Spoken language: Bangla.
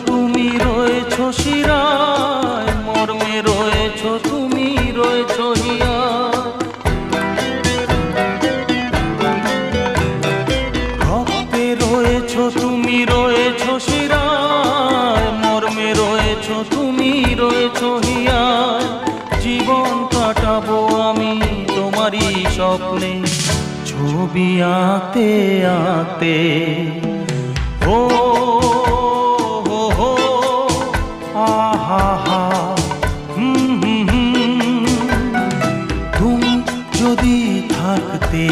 তুমি রয়েছো শিরায়, মর্মে রয়েছো তুমি রয়েছো হিয়ায়। রক্তে রয়েছো তুমি রয়েছো শিরায়, মর্মে রয়েছো তুমি রয়েছো হিয়ায়। জীবন কাটাবো আমি তোমারই স্বপ্নে, ছবি আঁকতে আঁকতে। ও হো হো আহা হা, তুমি যদি থাকতে।